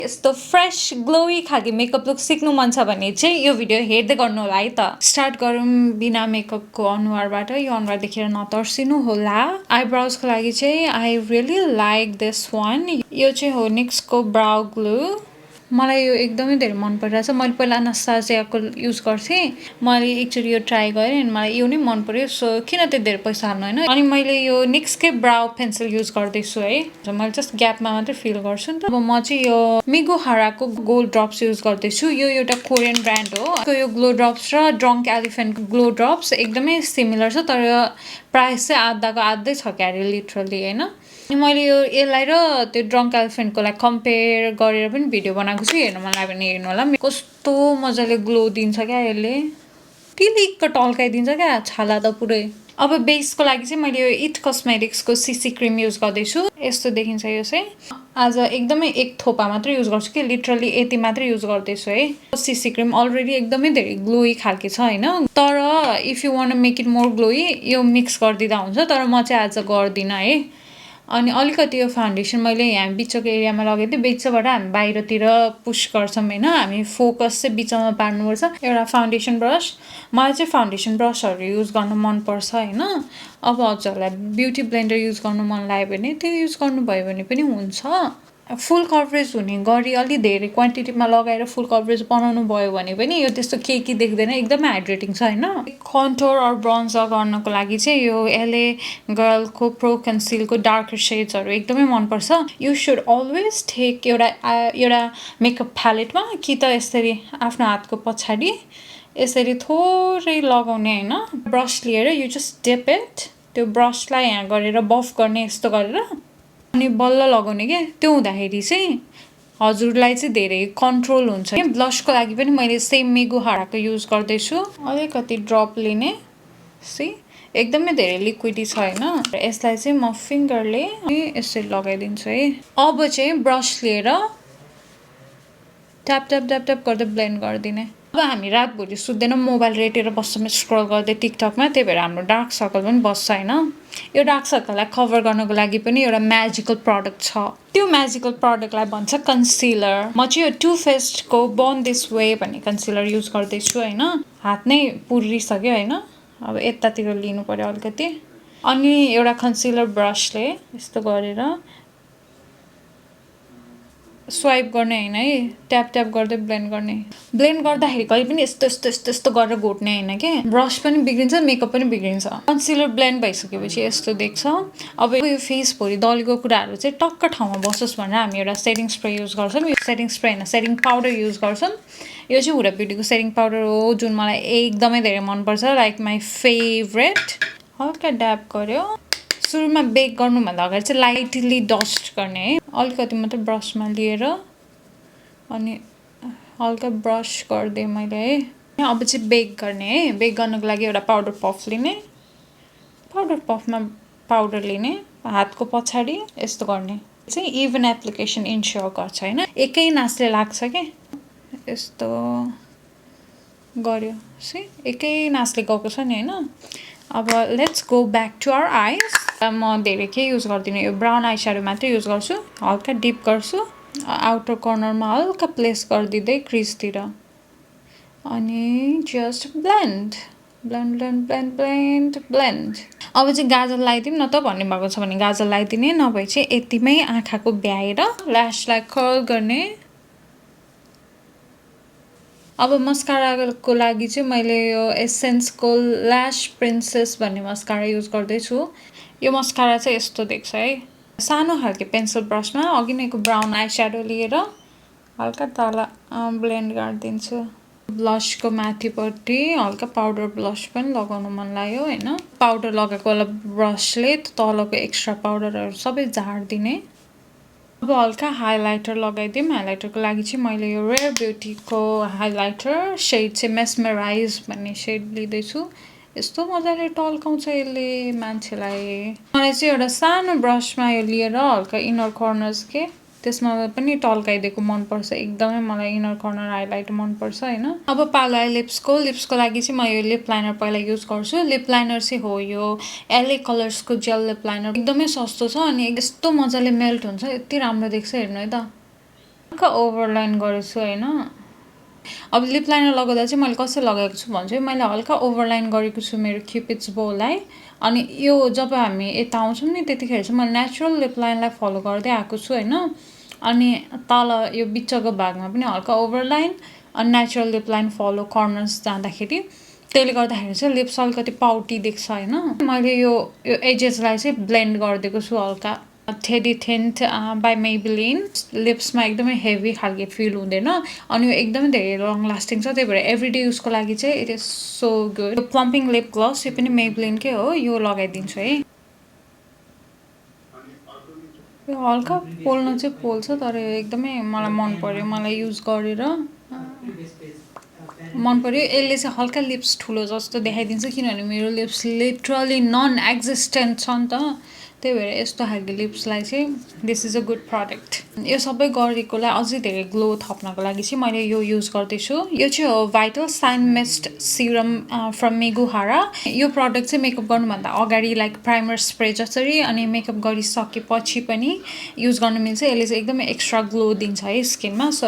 यस्तो fresh glowy खालको makeup look सिक्नु मन छ भने चाहिँ यो भिडियो हेर्दै गर्नु होला है त। स्टार्ट गरौँ बिना मेकअपको अनुहारबाट। यो अनुहार देखेर नतर्सिनु होला। आइब्रोजको लागि चाहिँ I really like this one. यो चाहिँ हो निक्सको ब्राउ ग्लू। मलाई यो एकदमै धेरै मन परिरहेछ। मैले पहिला एनास्टासियाको युज गर्थेँ, मैले एकचोटि यो ट्राई गरेँ अनि मलाई यो नै मन पर्यो। सो किन त्यति धेरै पैसा हाल्नु होइन। अनि मैले यो निक्सकै ब्राउ पेन्सिल युज गर्दैछु है। मैले जस्ट ग्यापमा मात्रै फिल गर्छु नि त। अब म चाहिँ यो मिगुहाराको गोल्ड ड्रप्स युज गर्दैछु। यो एउटा कोरियन ब्रान्ड हो। यो ग्लो ड्रप्स र ड्रङ्क एलिफेन्टको ग्लो ड्रप्स एकदमै सिमिलर छ, तर प्राइस चाहिँ आधाको आधै छ क्यारे लिटरली होइन। अनि मैले यो यसलाई र त्यो ड्रङ्क एलिफेन्टकोलाई कम्पेयर गरेर पनि भिडियो बनाएको छु। हेर्नु मन लाग्यो भने हेर्नु होला। कस्तो मजाले ग्लो दिन्छ क्या यसले, टिलिक्क टल्काइदिन्छ क्या छाला त पुरै। अब बेसको लागि चाहिँ मैले यो इट कस्मेटिक्सको सीसी क्रिम युज गर्दैछु। यस्तो देखिन्छ यो चाहिँ। आज एकदमै एक थोपा मात्रै युज गर्छु कि लिटरली यति मात्रै युज गर्दैछु है। सीसी क्रिम अलरेडी एकदमै धेरै ग्लोई खालके छ होइन, तर if you one make it more glowy यो मिक्स गरिदिँदा हुन्छ, तर म चाहिँ आज गर्दिनँ है। अनि अलिकति यो फाउन्डेसन मैले यहाँ बिचको एरियामा लगाइदिएँ। बिचबाट हामी बाहिरतिर पुस गर्छौँ होइन, हामी फोकस चाहिँ बिचमा पार्नुपर्छ। एउटा फाउन्डेसन ब्रस, मलाई चाहिँ फाउन्डेसन ब्रसहरू युज गर्नु मनपर्छ होइन। अब हजुरहरूलाई ब्युटी ब्लेन्डर युज गर्नु मन लाग्यो भने त्यो युज गर्नुभयो भने पनि हुन्छ। फुल कभरेज हुने गरी अलि धेरै क्वान्टिटीमा लगाएर फुल कभरेज बनाउनु भयो भने पनि यो त्यस्तो केकी देख्दैन, एकदमै हाइड्रेटिङ छ होइन। कन्टोर अर ब्रोन्जर गर्नको लागि चाहिँ यो एलए गर्लको प्रो कन्सिलको डार्कर सेड्सहरू एकदमै मनपर्छ। यु सुड अलवेज टेक एउटा मेकअप प्यालेटमा कि त यसरी आफ्नो हातको पछाडि यसरी थोरै लगाउने होइन, ब्रस लिएर यु जस्ट डिप इट, त्यो ब्रसलाई यहाँ गरेर बफ गर्ने यस्तो गरेर अनि बल्ल लगाउने क्या। त्यो हुँदाखेरि चाहिँ हजुरलाई चाहिँ धेरै कन्ट्रोल हुन्छ। ब्लसको लागि पनि मैले सेम मिगुहाराको युज गर्दैछु। अलिकति ड्रप लिने, सी एकदमै धेरै लिक्विडी छ होइन। यसलाई चाहिँ म फिङ्गरले यसरी लगाइदिन्छु है। अब चाहिँ ब्रस लिएर ट्याप ट्याप ट्याप ट्याप गर्दै ब्लेन्ड गरिदिने। अब हामी रातभरि सुत्दैनौँ, मोबाइल रेटेर बस्छौँ स्क्रल गर्दै टिकटकमा, त्यही भएर हाम्रो डार्क सर्कल पनि बस्छ होइन। यो डार्क सर्कललाई कभर गर्नको लागि पनि एउटा म्याजिकल प्रडक्ट छ। त्यो म्याजिकल प्रडक्टलाई भन्छ कन्सिलर। म चाहिँ यो टु फेस्टको बर्न दिस वे भन्ने कन्सिलर युज गर्दैछु होइन। हात नै पुरिसक्यो होइन, अब यतातिर लिनु पर्यो अलिकति। अनि एउटा कन्सिलर ब्रसले यस्तो गरेर स्वाइप गर्ने होइन है, ट्याप ट्याप गर्दै ब्लेन्ड गर्ने। ब्लेन्ड गर्दाखेरि कहिले पनि यस्तो यस्तो यस्तो यस्तो गरेर घोट्ने होइन कि, ब्रस पनि बिग्रिन्छ मेकअप पनि बिग्रिन्छ। कन्सिलर ब्लेन्ड भइसकेपछि यस्तो देख्छ। अब यो फेस भरि दलेको कुराहरू चाहिँ टक्क ठाउँमा बसोस् भनेर हामी एउटा सेटिङ स्प्रे युज गर्छौँ। यो सेटिङ स्प्रे होइन, सेटिङ पाउडर युज गर्छौँ। यो चाहिँ हुडा ब्युटीको सेटिङ पाउडर हो जुन मलाई एकदमै धेरै मनपर्छ, लाइक माई फेभरेट। हल्का ड्याप गर्यो। सुरुमा बेक गर्नुभन्दा अगाडि चाहिँ लाइटली डस्ट गर्ने है, अलिकति मात्रै ब्रसमा लिएर अनि हल्का ब्रस गरिदिएँ मैले है। अब चाहिँ बेक गर्ने है। बेक गर्नको लागि एउटा पाउडर पफ लिने, पाउडर पफमा पाउडर लिने, हातको पछाडि यस्तो गर्ने चाहिँ इभन एप्लिकेसन इन्स्योर गर्छ होइन, एकै नासले लाग्छ क्या। यस्तो गर्यो सी, एकै नासले गएको छ नि होइन। अब let's go back to our eyes. म धेरै के युज गर्दिनँ, यो ब्राउन आई स्याडो मात्रै युज गर्छु। हल्का डिप गर्छु, आउटर कर्नरमा हल्का प्लेस गरिदिँदै क्रिजतिर, अनि just blend blend blend blend blend blend. अब चाहिँ गाजल लगाइदिउँ न त भन्ने भएको छ भने गाजल लगाइदिने, नभए चाहिँ यतिमै आँखाको भ्याएर ल्यासलाई कर्ल गर्ने। अब मस्काराको लागि चाहिँ मैले यो एसेन्सको ल्यास प्रिन्सेस भन्ने मस्कारा युज गर्दैछु। यो मस्कारा चाहिँ यस्तो देख्छ है। सानो खालको पेन्सिल ब्रसमा अघि नैको ब्राउन आई स्याडो लिएर हल्का तल ब्लेन्ड गरिदिन्छु। ब्लसको माथिपट्टि हल्का पाउडर ब्लस पनि लगाउनु मन लाग्यो होइन। पाउडर लगाएको वाला ब्रसले तलको एक्स्ट्रा पाउडरहरू सबै झारिदिने। अब हल्का हाइलाइटर लगाइदिउँ। हाइलाइटरको लागि चाहिँ मैले यो रेयर ब्युटीको हाइलाइटर सेड चाहिँ मेस्मराइज भन्ने सेड लिँदैछु। यस्तो मजाले टल्काउँछ यसले मान्छेलाई। मलाई चाहिँ एउटा सानो ब्रसमा यो लिएर हल्का इनर कर्नर्स के त्यसमा पनि टल्काइदिएको मनपर्छ एकदमै। मलाई इनर कर्नर हाइलाइट मनपर्छ होइन। अब पालो लिप्सको लागि चाहिँ म यो लिप लाइनर पहिला युज गर्छु। लिप लाइनर चाहिँ हो यो एलए कलर्सको जेल लिप लाइनर, एकदमै सस्तो छ अनि यस्तो मजाले मेल्ट हुन्छ, यति राम्रो देख्छ हेर्नु है त। हल्का ओभरलाइन गरेछु होइन। अब लिप लाइनर लगाउँदा चाहिँ मैले कसरी लगाएको छु भन्छु है, मैले हल्का ओभरलाइन गरेको छु मेरो क्युपिड्स बोलाई। अनि यो जब हामी यता आउँछौँ नि त्यतिखेर चाहिँ मैले नेचुरल लिप लाइनलाई फलो गर्दै आएको छु होइन। अनि तल यो बिचको भागमा पनि हल्का ओभरलाइन अनि natural lip line follow corners जाँदाखेरि, त्यसले गर्दाखेरि चाहिँ लिप्स अलिकति पाउटी देख्छ होइन। मैले यो एजेसलाई चाहिँ ब्लेन्ड गरिदिएको छु हल्का टेडी टिन्ट बाई मेबेलिन। लिप्समा एकदमै हेभी खालको फिल हुँदैन अनि यो एकदमै धेरै लङ लास्टिङ छ, त्यही भएर एभ्रिडे युजको लागि चाहिँ इट इज सो गुड। यो प्लम्पिङ लिप ग्लस यो पनि मेबेलिनकै हो, यो लगाइदिन्छु है। यो हल्का पोल्न चाहिँ पोल्छ तर यो एकदमै मलाई मन पर्यो, मलाई युज गरेर मन पर्यो। यसले चाहिँ हल्का लिप्स ठुलो जस्तो देखाइदिन्छ किनभने मेरो लिप्स लिटरली नन एक्जिस्टेन्ट छ नि त, त्यही भएर यस्तो खालको लिप्सलाई चाहिँ this is a good product. यो सबै गरेकोलाई अझै धेरै ग्लो थप्नको लागि चाहिँ मैले यो युज गर्दैछु। यो चाहिँ हो vital sign mist serum from मेगुहारा। यो प्रडक्ट चाहिँ मेकअप गर्नुभन्दा अगाडि लाइक प्राइमर स्प्रे जसरी अनि मेकअप गरिसकेपछि पनि युज गर्नु मिल्छ। यसले चाहिँ एकदमै एक्स्ट्रा ग्लो दिन्छ है स्किनमा। So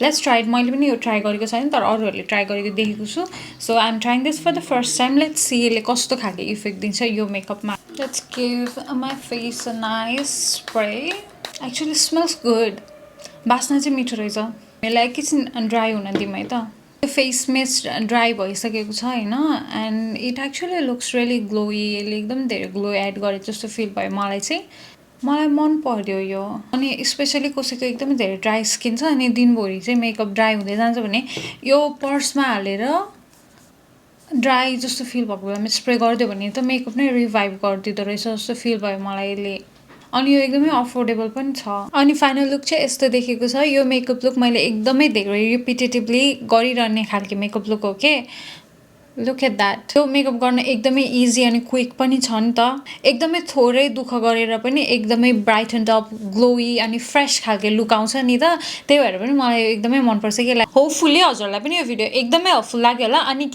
let's try it. मैले पनि यो ट्राई गरेको छैन तर अरूहरूले ट्राई गरेको देखेको छु। So I am trying this for the first time. Let's see यसले कस्तो खालको इफेक्ट दिन्छ यो मेकअपमा। Let's give my face a nice spray. Actually smells good, बास्ना चाहिँ मिठो रहेछ। यसलाई एकैछिन ड्राई हुन दिउँ है त। यो फेस मिस्ट ड्राई भइसकेको छ होइन and it actually looks really glowy. यसले एकदम धेरै ग्लो एड गरेको जस्तो फिल भयो मलाई चाहिँ, मलाई मन पर्यो यो। अनि स्पेसली कसैको एकदमै धेरै ड्राई स्किन छ अनि दिनभरि चाहिँ मेकअप ड्राई हुँदै जान्छ भने यो पर्समा हालेर ड्राई जस्तो फिल भएको बेलामा स्प्रे गरिदियो भने त मेकअप नै रिभाइभ गरिदिँदो रहेछ जस्तो फिल भयो मलाई यसले। अनि यो एकदमै अफोर्डेबल पनि छ। अनि फाइनल लुक चाहिँ यस्तो देखेको छ। यो मेकअप लुक मैले एकदमै धेरै रिपिटेटिभली गरिरहने खालको मेकअप लुक हो के। Look at that. यो मेकअप गर्न एकदमै इजी अनि क्विक पनि छ नि त। एकदमै थोरै दुःख गरेर पनि एकदमै ब्राइट एन्ड अप ग्लोई अनि फ्रेस खालको लुक आउँछ नि त। त्यही भएर पनि मलाई एकदमै मनपर्छ कि होपफुल्ली हजुरलाई पनि यो भिडियो एकदमै हेल्पफुल लाग्यो होला। अनि